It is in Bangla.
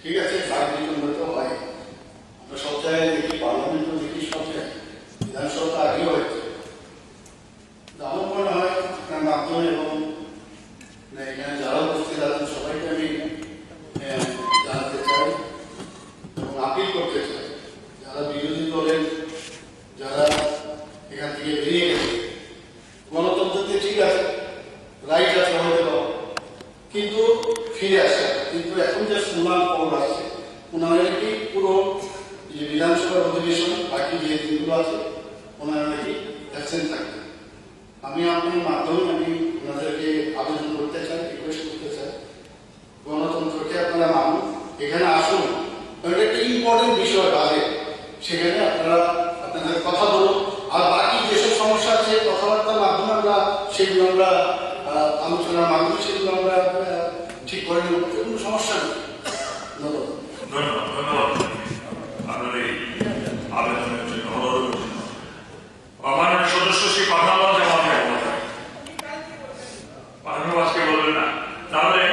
ঠিক আছে, 5 ডিসেম্বর তো হয়, আমরা সব জায়গায় দেখি, পার্লামেন্টও দেখি, সব জায়গায় বিধানসভা আগেও হয়েছে। আমার মনে হয় আপনার মাধ্যমে এবং এখানে যারা উপস্থিত আছেন সবাইকে আমি জানাতে চাই এবং আপিল করতে চাই, যারা বিরোধী দলের যারা এখান থেকে বেরিয়ে গেছে, গণতন্ত্রতে ঠিক আছে, রাইট আছে হয়তো, কিন্তু ফিরে আসে। কিন্তু এখন যে সুনাম খবর আসছে, ওনারা নাকি পুরো যে বিধানসভার অধিবেশন বাকি যে দিনগুলো আছে ওনারা নাকি অ্যাবসেন্ট থাকবে। আমি আপনার মাধ্যমে আমি ওনাদেরকে আবেদন করতে চাই, রিকোয়েস্ট করতে চাই, গণতন্ত্রকে আপনারা মানুন, এখানে আসুন, কারণ একটা ইম্পর্টেন্ট বিষয় বাজে, সেখানে আপনারা আপনাদের কথা বলুন। আর বাকি যেসব সমস্যা আছে কথাবার্তার মাধ্যমে আমরা সেগুলো আমরা আলোচনার মাধ্যমে সেগুলো আমরা ঠিক করে নেব, কোনো সমস্যা নেই। ধন্যবাদ। ধন্যবাদ আপনার এই আবেদনের জন্য, অনুরোধের জন্য। মাননীয় সদস্য শ্রী পাঠানোর জবাব পাঠানো আজকে বলবেন না, তাহলে